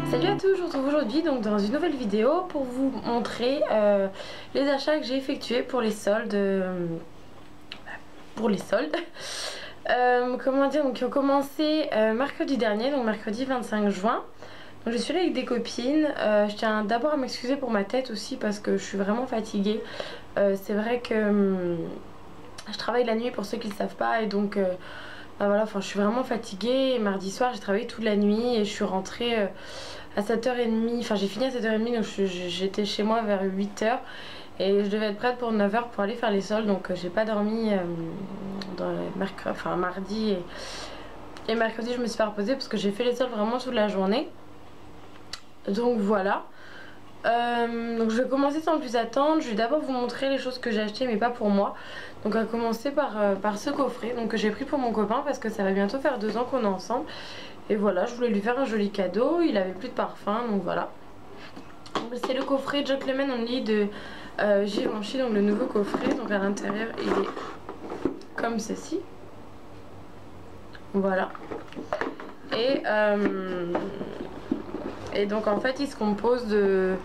Salut à tous, je vous retrouve aujourd'hui donc dans une nouvelle vidéo pour vous montrer les achats que j'ai effectués pour les soldes. Comment dire, donc qui ont commencé mercredi dernier, donc mercredi 25 juin. Donc je suis allée avec des copines. Je tiens d'abord à m'excuser pour ma tête aussi parce que je suis vraiment fatiguée. C'est vrai que je travaille la nuit pour ceux qui ne le savent pas et donc bah voilà, enfin je suis vraiment fatiguée. Et mardi soir j'ai travaillé toute la nuit et je suis rentrée à 7h30, enfin j'ai fini à 7h30 donc j'étais chez moi vers 8h et je devais être prête pour 9h pour aller faire les soldes, donc j'ai pas dormi mardi et mercredi je me suis pas reposée parce que j'ai fait les soldes vraiment toute la journée. Donc voilà. Donc je vais commencer sans plus attendre. Je vais d'abord vous montrer les choses que j'ai achetées mais pas pour moi. Donc on va commencer par ce coffret donc, que j'ai pris pour mon copain parce que ça va bientôt faire 2 ans qu'on est ensemble. Et voilà, je voulais lui faire un joli cadeau. Il avait plus de parfum, donc voilà. C'est le coffret Jocleman Only de Givenchy, donc le nouveau coffret. Donc à l'intérieur il est comme ceci. Voilà. Et donc en fait il se compose de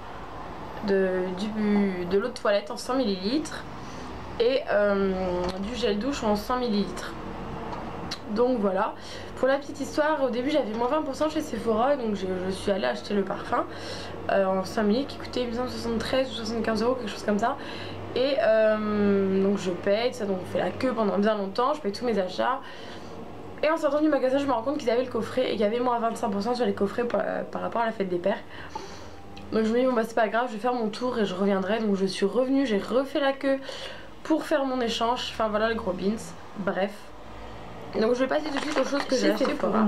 l'eau de toilette en 100 ml et du gel douche en 100 ml. Donc voilà, pour la petite histoire, au début j'avais moins 20% chez Sephora, donc je suis allée acheter le parfum en 5 ml qui coûtait 73 ou 75 euros, quelque chose comme ça. Et donc je paye, ça, donc on fait la queue pendant bien longtemps, je paye tous mes achats. Et en sortant du magasin je me rends compte qu'ils avaient le coffret et qu'il y avait moins 25% sur les coffrets par rapport à la fête des pères. Donc je me dis bon bah c'est pas grave, je vais faire mon tour et je reviendrai. Donc je suis revenue, j'ai refait la queue pour faire mon échange, enfin voilà le gros beans, bref. Donc je vais passer tout de suite aux choses que j'ai achetées pour moi.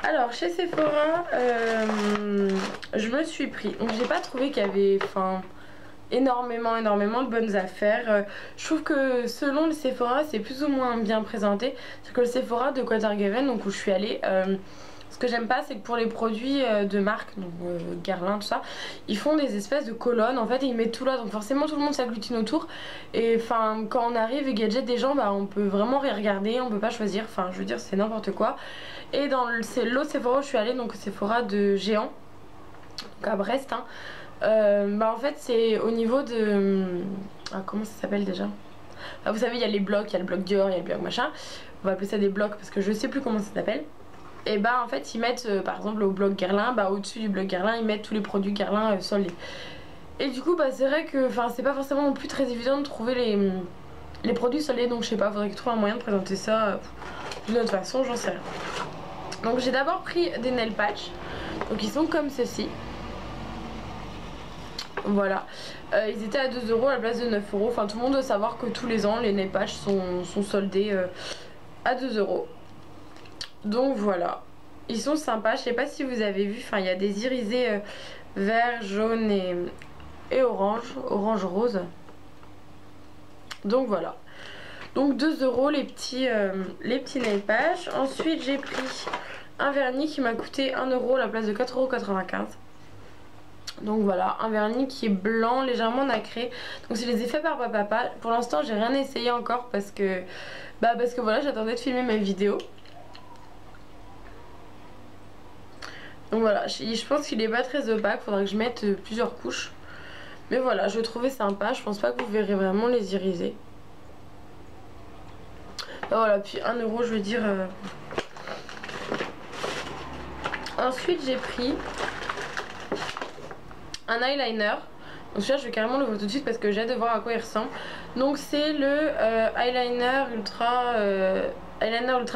Alors chez Sephora, je me suis pris, donc j'ai pas trouvé qu'il y avait énormément de bonnes affaires. Je trouve que selon le Sephora c'est plus ou moins bien présenté. C'est que le Sephora de Quatergaven, donc où je suis allée, ce que j'aime pas c'est que pour les produits de marque, donc Guerlain tout ça, ils font des espèces de colonnes en fait et ils mettent tout là, donc forcément tout le monde s'agglutine autour. Et enfin quand on arrive et gadget des gens, bah on peut vraiment rien regarder, on peut pas choisir, enfin je veux dire c'est n'importe quoi. Et dans l'autre Sephora où je suis allée, donc Sephora de Géant, donc à Brest, hein, bah en fait c'est au niveau de... Ah, comment ça s'appelle déjà? Ah, vous savez il y a les blocs, il y a le bloc Dior, il y a le bloc machin. On va appeler ça des blocs parce que je sais plus comment ça s'appelle. Et bah en fait ils mettent par exemple au bloc Guerlain, bah au-dessus du bloc Guerlain ils mettent tous les produits Guerlain soldés. Et du coup bah c'est vrai que c'est pas forcément non plus très évident de trouver les produits soldés, donc je sais pas, faudrait que je trouve un moyen de présenter ça d'une autre façon, j'en sais rien. Donc j'ai d'abord pris des nail patch, donc ils sont comme ceci. Voilà, ils étaient à 2 euros à la place de 9 euros. Enfin tout le monde doit savoir que tous les ans les nail patch sont soldés à 2 euros. Donc voilà, ils sont sympas. Je sais pas si vous avez vu, enfin il y a des irisés vert, jaune et orange rose. Donc voilà, donc 2 euros les petits nail patch. Ensuite j'ai pris un vernis qui m'a coûté 1 euro à la place de 4,95 €. Donc voilà, un vernis qui est blanc, légèrement nacré. Donc c'est les effets par papa. Pour l'instant j'ai rien essayé encore parce que voilà, j'attendais de filmer ma vidéo. Donc voilà, je pense qu'il est pas très opaque, faudra que je mette plusieurs couches. Mais voilà, je le trouvais sympa, je pense pas que vous verrez vraiment les irisés. Voilà, puis 1 euro je veux dire. Ensuite j'ai pris un eyeliner. Donc celui-là je vais carrément l'ouvrir tout de suite parce que j'ai hâte de voir à quoi il ressemble. Donc c'est le eyeliner ultra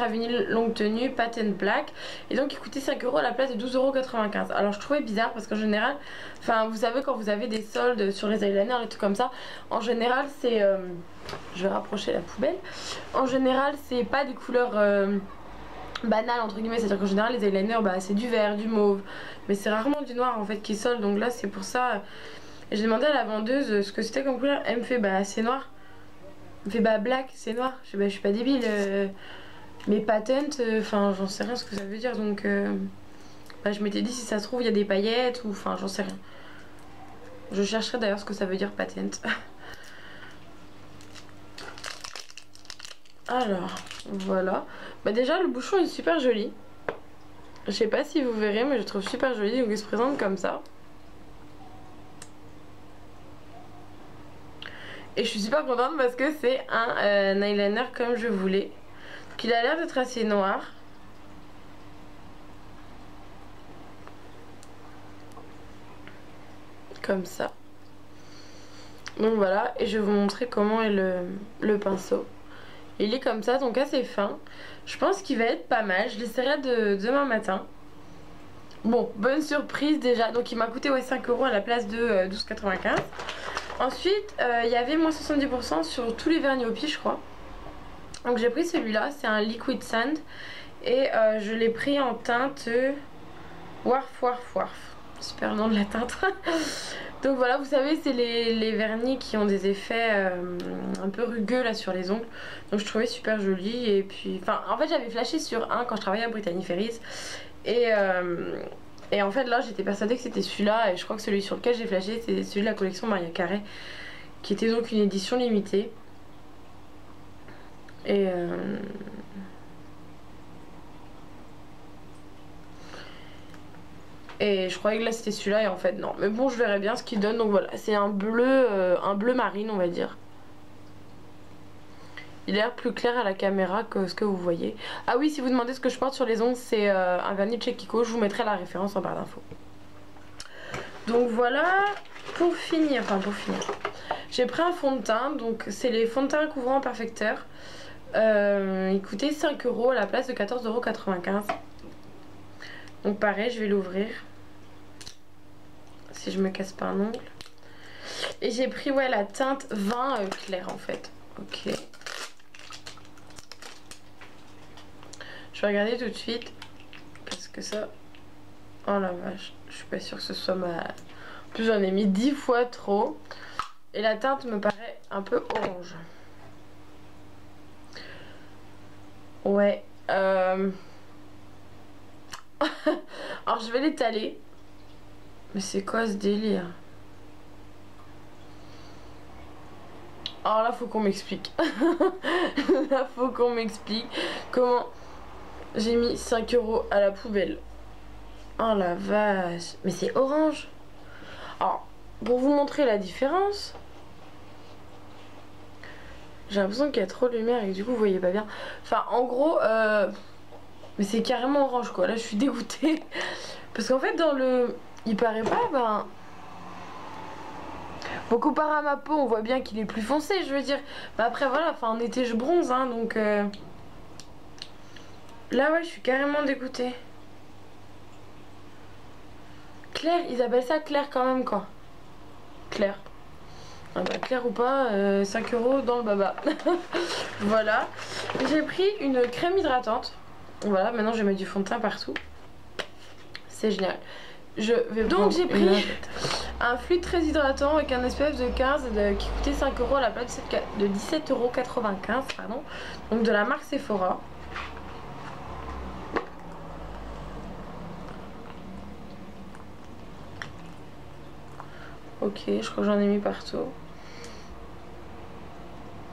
vinyle longue tenue patent black, et donc il coûtait 5 euros à la place de 12,95 €. Alors je trouvais bizarre parce qu'en général, enfin vous savez quand vous avez des soldes sur les eyeliners et tout comme ça, en général c'est je vais rapprocher la poubelle, en général c'est pas des couleurs banales entre guillemets, c'est à dire qu'en général les eyeliners c'est du vert, du mauve, mais c'est rarement du noir en fait qui solde. Donc là c'est pour ça, j'ai demandé à la vendeuse ce que c'était comme couleur, elle me fait c'est noir. Elle me fait black c'est noir. Je suis pas débile, mais patent, enfin j'en sais rien ce que ça veut dire. Donc je m'étais dit si ça se trouve il y a des paillettes ou enfin j'en sais rien. Je chercherai d'ailleurs ce que ça veut dire patent. Alors voilà, déjà le bouchon est super joli. Je sais pas si vous verrez, mais je trouve super joli. Donc il se présente comme ça. Et je suis super contente parce que c'est un eyeliner comme je voulais. Donc il a l'air d'être assez noir. Comme ça. Donc voilà, et je vais vous montrer comment est le pinceau. Il est comme ça, donc assez fin. Je pense qu'il va être pas mal. Je l'essaierai demain matin. Bon, bonne surprise déjà. Donc il m'a coûté ouais, 5 € à la place de 12,95 €. Ensuite, il y avait moins 70% sur tous les vernis au pied, je crois. Donc j'ai pris celui-là, c'est un Liquid Sand. Et je l'ai pris en teinte Warf Warf Warf. Super nom de la teinte. Donc voilà, vous savez, c'est les vernis qui ont des effets un peu rugueux là sur les ongles. Donc je trouvais super joli. Et puis, enfin, en fait, j'avais flashé sur un quand je travaillais à Brittany Ferries. Et en fait, là, j'étais persuadée que c'était celui-là. Et je crois que celui sur lequel j'ai flashé, c'est celui de la collection Maria Carré, qui était donc une édition limitée. Et je croyais que là c'était celui-là et en fait non. Mais bon, je verrai bien ce qu'il donne. Donc voilà, c'est un bleu marine, on va dire. Il a l'air plus clair à la caméra que ce que vous voyez. Ah oui, si vous demandez ce que je porte sur les ongles, c'est un vernis de chez Kiko. Je vous mettrai la référence en barre d'infos. Donc voilà, pour finir, j'ai pris un fond de teint. Donc c'est les fonds de teint couvrant perfecteur. Il coûtait 5 € à la place de 14,95 €. Donc pareil, je vais l'ouvrir. Si je me casse pas un ongle. Et j'ai pris ouais la teinte vin clair en fait. Ok. Je vais regarder tout de suite. Parce que ça... Oh la vache. Je suis pas sûre que ce soit ma... En plus j'en ai mis 10 fois trop. Et la teinte me paraît un peu orange. Ouais. Alors je vais l'étaler. Mais c'est quoi ce délire? Alors là faut qu'on m'explique. Là faut qu'on m'explique comment j'ai mis 5 € à la poubelle. Oh la vache. Mais c'est orange. Alors pour vous montrer la différence, j'ai l'impression qu'il y a trop de lumière et que du coup vous voyez pas bien. Enfin en gros mais c'est carrément orange quoi. Là je suis dégoûtée. Parce qu'en fait dans le... Il paraît pas ben... Bon, comparé à ma peau, on voit bien qu'il est plus foncé, je veux dire. Mais après, voilà, enfin, en été, je bronze, hein, donc... Là, ouais, je suis carrément dégoûtée. Clair, ils appellent ça clair quand même, quoi. Clair. Ah bah, clair ou pas, 5 € dans le baba. Voilà. J'ai pris une crème hydratante. Voilà, maintenant, je vais mettre du fond de teint partout. C'est génial. Je vais donc j'ai pris un fluide très hydratant avec un SPF de 15 qui coûtait 5 € à la place de 17,95 €, pardon. Donc de la marque Sephora. Ok, je crois que j'en ai mis partout.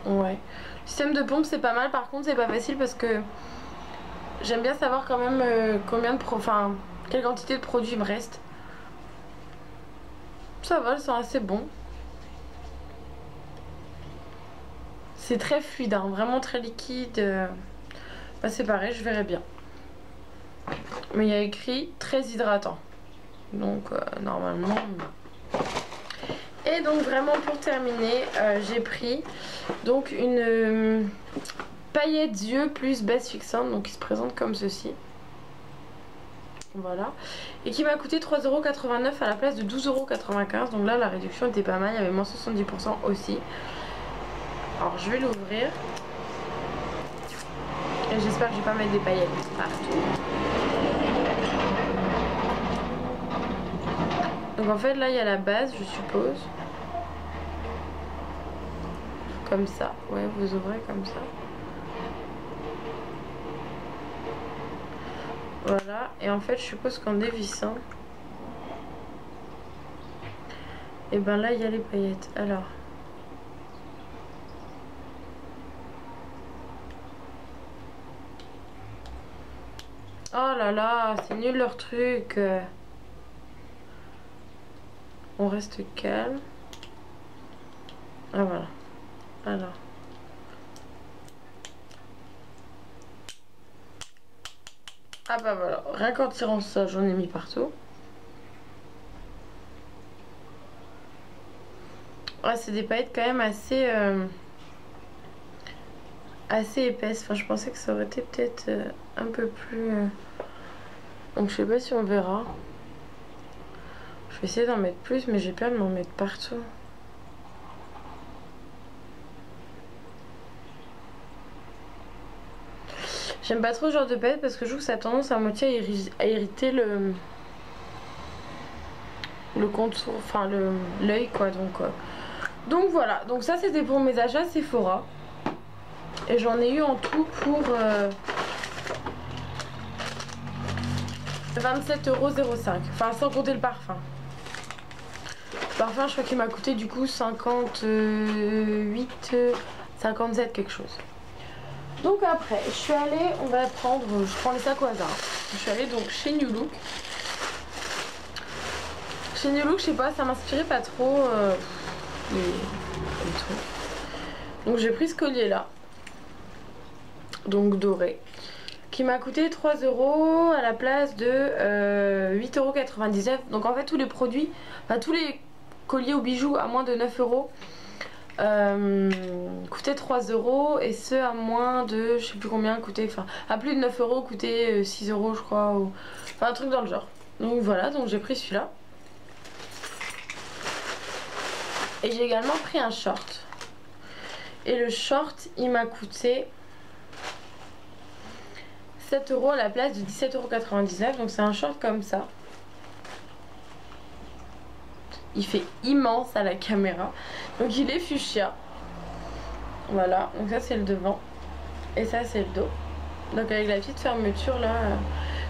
Ouais. Le système de pompe c'est pas mal, par contre c'est pas facile parce que j'aime bien savoir quand même combien de quelle quantité de produit il me reste. Ça va, elles sont assez bons. C'est très fluide, hein, vraiment très liquide. Bah, c'est pareil, je verrai bien. Mais il y a écrit très hydratant. Donc normalement... Et donc vraiment pour terminer, j'ai pris donc une paillette yeux plus base fixante. Donc il se présente comme ceci. Voilà. Et qui m'a coûté 3,89 € à la place de 12,95 €. Donc là la réduction était pas mal, il y avait moins 70% aussi. Alors je vais l'ouvrir. Et j'espère que je vais pas mettre des paillettes partout. Donc en fait là il y a la base je suppose. Comme ça. Ouais, vous ouvrez comme ça. Voilà, et en fait je suppose qu'en dévissant, et ben là il y a les paillettes. Alors Oh là là, c'est nul leur truc. On reste calme. Ah voilà. Alors. Ah bah voilà. Rien qu'en tirant ça, j'en ai mis partout. Ouais, c'est des paillettes quand même assez épaisses. Enfin, je pensais que ça aurait été peut-être un peu plus... Donc je sais pas si on verra. Je vais essayer d'en mettre plus, mais j'ai peur de m'en mettre partout. J'aime pas trop ce genre de paillettes parce que je trouve que ça a tendance à moitié à irriter le contour, enfin l'œil quoi. Donc voilà, donc ça c'était pour mes achats Sephora. Et j'en ai eu en tout pour 27,05 €. Enfin sans compter le parfum. Le parfum je crois qu'il m'a coûté du coup 58, 57 quelque chose. Donc après, je suis allée, je prends les sacs au hasard. Je suis allée donc chez New Look. Chez New Look, je sais pas, ça m'inspirait pas trop les trucs. Donc j'ai pris ce collier là, donc doré, qui m'a coûté 3 € à la place de 8,99 €. Donc en fait tous les produits, enfin tous les colliers ou bijoux à moins de 9 € coûtait 3 € et ceux à moins de je sais plus combien coûtaient, enfin à plus de 9 € coûtaient 6 € je crois, ou enfin un truc dans le genre. Donc voilà, donc j'ai pris celui-là. Et j'ai également pris un short. Et le short il m'a coûté 7 € à la place de 17,99 €. Donc c'est un short comme ça. Il fait immense à la caméra. Donc il est fuchsia. Voilà, donc ça c'est le devant. Et ça c'est le dos. Donc avec la petite fermeture là.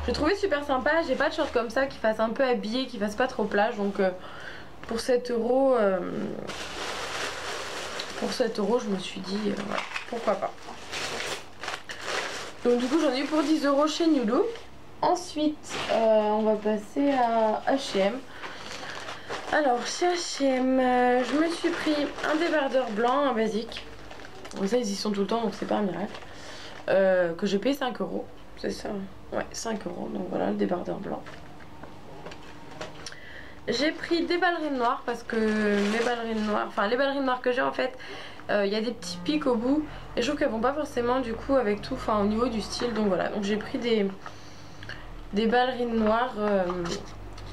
Je le trouvais super sympa. J'ai pas de short comme ça qui fasse un peu habillé, qui fasse pas trop plage. Donc pour 7 €, je me suis dit voilà, pourquoi pas. Donc du coup j'en ai eu pour 10 € chez New Look. Ensuite on va passer à H&M. Alors chez H&M, je me suis pris un débardeur blanc, un basique. Donc ça ils y sont tout le temps, donc c'est pas un miracle. Que j'ai payé 5 €, c'est ça? Ouais, 5 €, donc voilà le débardeur blanc. J'ai pris des ballerines noires parce que mes ballerines noires, enfin les ballerines noires que j'ai en fait, il y a des petits pics au bout et je trouve qu'elles vont pas forcément du coup avec tout, enfin au niveau du style. Donc voilà, donc j'ai pris des ballerines noires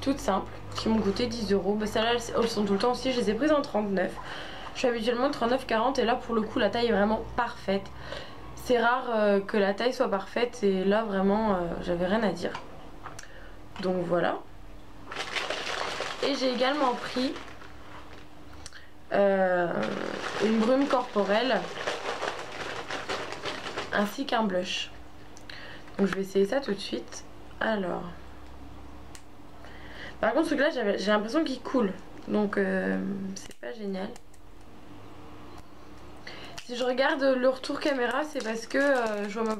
toutes simples qui m'ont coûté 10 €. Bah, celles-là elles sont tout le temps aussi, je les ai prises en 39. Je suis habituellement 39,40 et là pour le coup la taille est vraiment parfaite. C'est rare que la taille soit parfaite et là vraiment j'avais rien à dire. Donc voilà. Et j'ai également pris une brume corporelle ainsi qu'un blush. Donc je vais essayer ça tout de suite. Alors, par contre celui-là j'ai l'impression qu'il coule, donc c'est pas génial. Si je regarde le retour caméra, c'est parce que je vois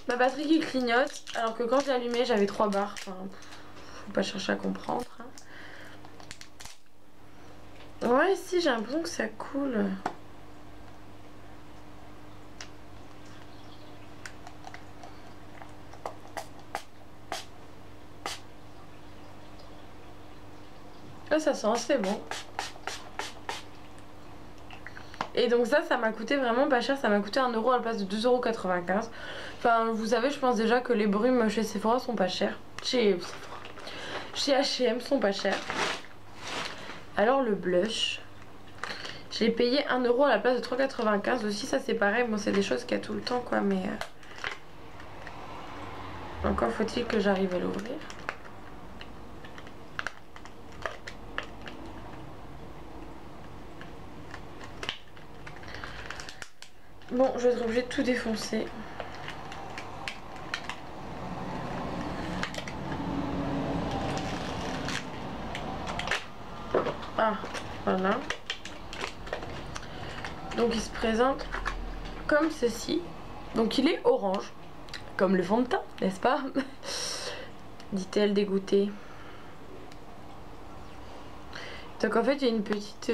ma batterie qui clignote, alors que quand je l'ai allumé j'avais 3 barres. Enfin, faut pas chercher à comprendre. Hein. Ouais, si, j'ai l'impression que ça coule. Là, ça sent assez bon. Et donc ça m'a coûté vraiment pas cher. Ça m'a coûté 1 € à la place de 2,95 €. Enfin, vous savez, je pense déjà que les brumes chez Sephora sont pas chères. Chez H&M sont pas chères. Alors le blush, j'ai payé 1 € à la place de 3,95 € aussi. Ça c'est pareil, bon c'est des choses qu'il y a tout le temps quoi, mais encore faut-il que j'arrive à l'ouvrir. Bon, je vais être obligée de tout défoncer. Ah, voilà. Donc il se présente comme ceci. Donc il est orange. Comme le fond de teint, n'est-ce pas? Dit-elle dégoûtée. Donc en fait, il y a une petite,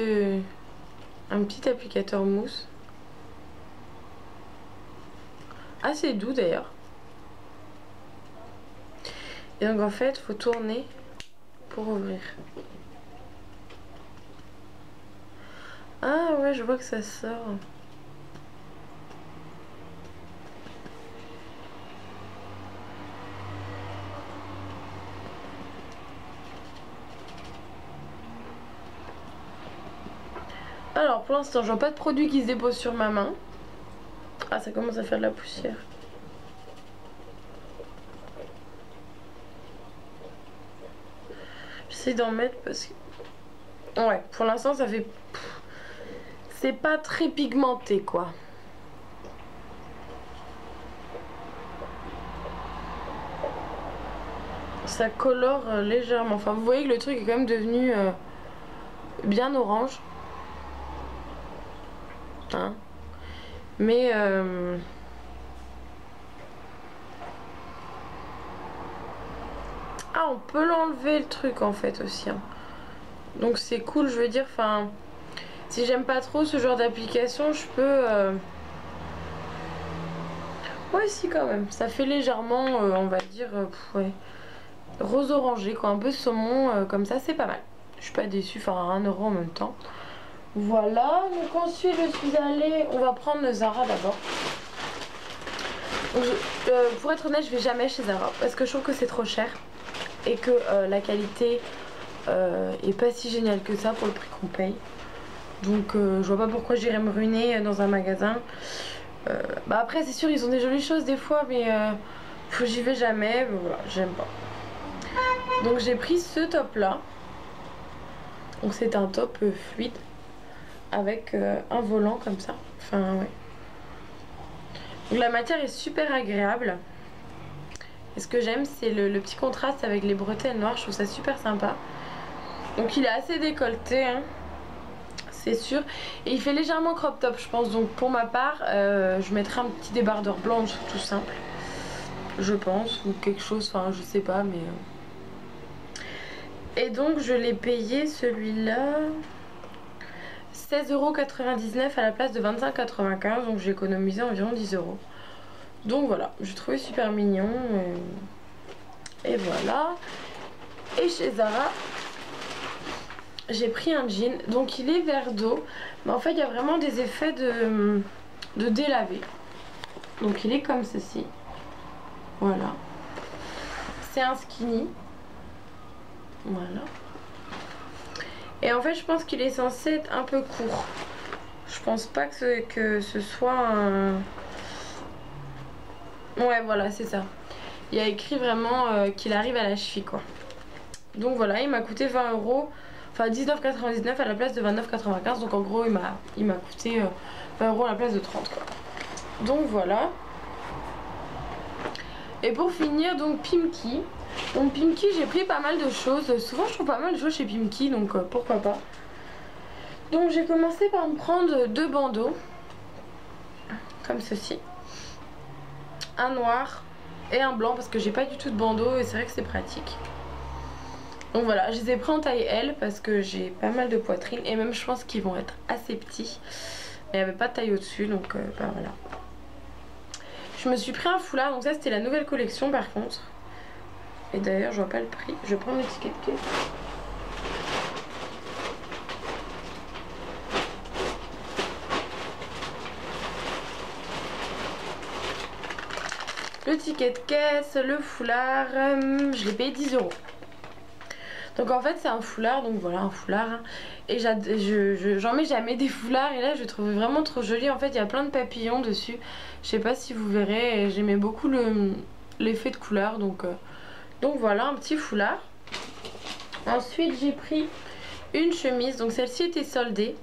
un petit applicateur mousse. Assez doux d'ailleurs. Et donc en fait, faut tourner pour ouvrir. Ah ouais, je vois que ça sort. Alors pour l'instant, je vois pas de produit qui se dépose sur ma main. Ah, ça commence à faire de la poussière. J'essaie d'en mettre parce que... Ouais, pour l'instant, ça fait... C'est pas très pigmenté, quoi. Ça colore légèrement. Enfin, vous voyez que le truc est quand même devenu bien orange. Hein. Mais... Ah, on peut l'enlever le truc en fait aussi. Hein. Donc c'est cool, je veux dire, enfin... Si j'aime pas trop ce genre d'application, je peux... Ouais, si quand même. Ça fait légèrement, on va dire, ouais, rose orangé, quoi. Un peu saumon, comme ça, c'est pas mal. Je suis pas déçue, enfin 1 euro en même temps. Voilà, donc ensuite je suis allée... On va prendre le Zara d'abord. Pour être honnête, je vais jamais chez Zara parce que je trouve que c'est trop cher. Et que la qualité est pas si géniale que ça pour le prix qu'on paye. Donc je vois pas pourquoi j'irais me ruiner dans un magasin. Bah après c'est sûr ils ont des jolies choses des fois mais j'y vais jamais, mais voilà, j'aime pas. Donc j'ai pris ce top là. Donc c'est un top fluide avec un volant comme ça. Enfin ouais. Donc la matière est super agréable. Et ce que j'aime c'est le petit contraste avec les bretelles noires, je trouve ça super sympa. Donc il est assez décolleté hein. C'est sûr, et il fait légèrement crop top je pense, donc pour ma part je mettrai un petit débardeur blanc tout simple, je pense, ou quelque chose, enfin je sais pas mais et donc je l'ai payé celui-là 16,99 € à la place de 25,95 €, donc j'ai économisé environ 10 €. Donc voilà, j'ai trouvé super mignon et voilà. Et chez Zara j'ai pris un jean, donc il est vert d'eau, mais en fait il y a vraiment des effets de délavé. Donc il est comme ceci. Voilà. C'est un skinny. Voilà. Et en fait je pense qu'il est censé être un peu court. Je pense pas que ce soit un... Ouais voilà c'est ça. Il y a écrit vraiment qu'il arrive à la cheville quoi. Donc voilà, il m'a coûté 20 €. Enfin 19,99 à la place de 29,95. Donc en gros il m'a coûté 20 € à la place de 30 quoi. Donc voilà. Et pour finir donc Pimki. Donc Pimki j'ai pris pas mal de choses. Souvent je trouve pas mal de choses chez Pimki, donc pourquoi pas. Donc j'ai commencé par me prendre 2 bandeaux. Comme ceci. Un noir et un blanc parce que j'ai pas du tout de bandeau et c'est vrai que c'est pratique. Donc voilà, je les ai pris en taille L parce que j'ai pas mal de poitrine et même je pense qu'ils vont être assez petits. Mais il n'y avait pas de taille au-dessus donc bah voilà. Je me suis pris un foulard, donc ça c'était la nouvelle collection par contre. Et d'ailleurs je vois pas le prix, je prends l'étiquette caisse. Le ticket de caisse, le foulard, je l'ai payé 10 €. Donc en fait c'est un foulard, donc voilà un foulard hein. Et j'en mets jamais des foulards et là je le trouve vraiment trop joli. En fait il y a plein de papillons dessus, je sais pas si vous verrez, j'aimais beaucoup l'effet de couleur donc voilà un petit foulard. Ensuite j'ai pris une chemise, donc celle-ci était soldée.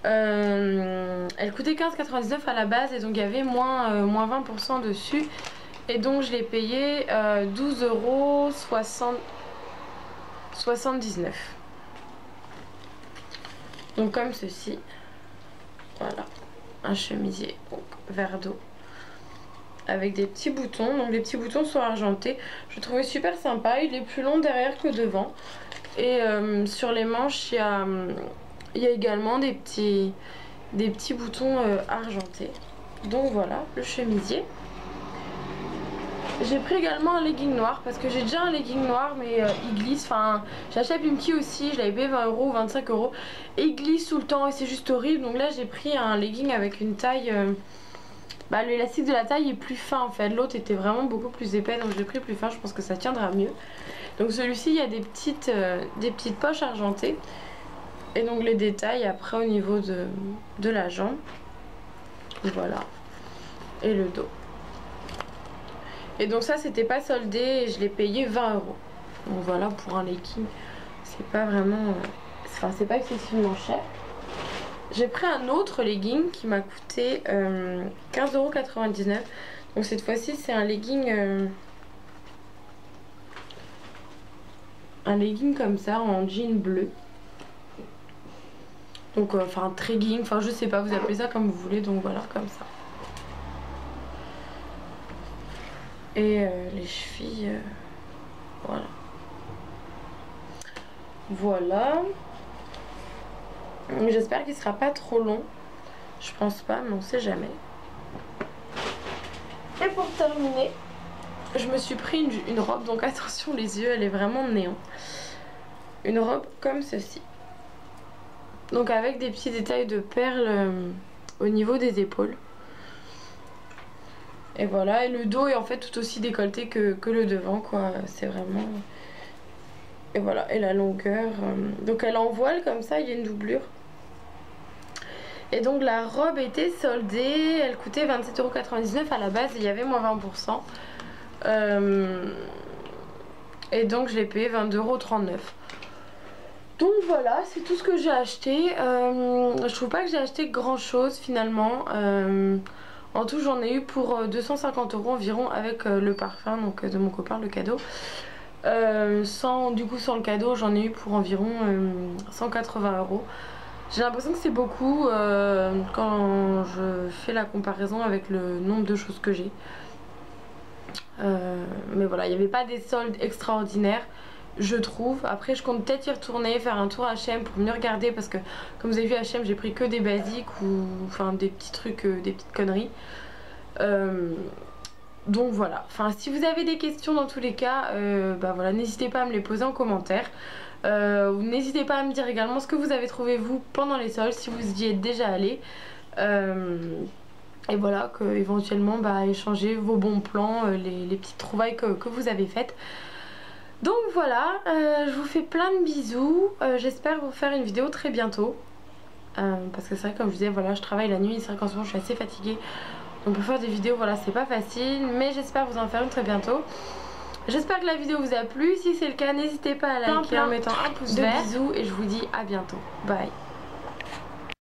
Elle coûtait 15,99 € à la base et donc il y avait moins 20% dessus. Et donc je l'ai payé 12,79 €. Donc comme ceci. Voilà. Un chemisier vert d'eau. avec des petits boutons. Donc les petits boutons sont argentés. Je le trouvais super sympa. Il est plus long derrière que devant. Et sur les manches, il y a également des petits boutons argentés. Donc voilà, le chemisier. J'ai pris également un legging noir parce que j'ai déjà un legging noir mais il glisse. Enfin, j'ai acheté à Pimki aussi, je l'avais payé 20 € ou 25 € et il glisse tout le temps et c'est juste horrible. Donc là j'ai pris un legging avec une taille, l'élastique de la taille est plus fin en fait. L'autre était vraiment beaucoup plus épais donc j'ai pris plus fin, je pense que ça tiendra mieux. Donc celui-ci il y a des petites poches argentées et donc les détails après au niveau de la jambe. Voilà, et le dos. Et donc ça c'était pas soldé et je l'ai payé 20 €. Donc voilà, pour un legging c'est pas vraiment, enfin c'est pas excessivement cher. J'ai pris un autre legging qui m'a coûté 15,99 €. Donc cette fois-ci c'est un legging comme ça en jean bleu. Donc enfin tregging, enfin je sais pas, vous appelez ça comme vous voulez. Donc voilà, comme ça. Et les chevilles, voilà. Voilà. J'espère qu'il sera pas trop long. Je pense pas, mais on sait jamais. Et pour terminer, je me suis pris une robe. Donc attention, les yeux, elle est vraiment néon. Une robe comme ceci. Donc avec des petits détails de perles au niveau des épaules. Et voilà, et le dos est en fait tout aussi décolleté que le devant, quoi. C'est vraiment... Et voilà, et la longueur... Donc elle est en voile comme ça, il y a une doublure. Et donc la robe était soldée, elle coûtait 27,99 € à la base, il y avait moins 20%. Et donc je l'ai payé 22,39 €. Donc voilà, c'est tout ce que j'ai acheté. Je trouve pas que j'ai acheté grand chose finalement. En tout j'en ai eu pour 250 € environ avec le parfum donc de mon copain, le cadeau. Sans le cadeau j'en ai eu pour environ 180 €. J'ai l'impression que c'est beaucoup quand je fais la comparaison avec le nombre de choses que j'ai. Mais voilà, il n'y avait pas des soldes extraordinaires, je trouve. Après je compte peut-être y retourner, faire un tour à H&M pour mieux regarder parce que comme vous avez vu à H&M j'ai pris que des basiques ou enfin des petits trucs, des petites conneries. Donc voilà, enfin si vous avez des questions dans tous les cas, voilà, n'hésitez pas à me les poser en commentaire. N'hésitez pas à me dire également ce que vous avez trouvé vous pendant les soldes, si vous y êtes déjà allé. Et voilà, que éventuellement échanger vos bons plans, les petites trouvailles que vous avez faites. Donc voilà, je vous fais plein de bisous. J'espère vous faire une vidéo très bientôt. Parce que c'est vrai, comme je vous disais, voilà, je travaille la nuit. C'est vrai qu'en ce moment je suis assez fatiguée. Donc pour faire des vidéos, voilà, c'est pas facile. Mais j'espère vous en faire une très bientôt. J'espère que la vidéo vous a plu. Si c'est le cas, n'hésitez pas à liker en mettant un pouce vert. Bisous et je vous dis à bientôt. Bye.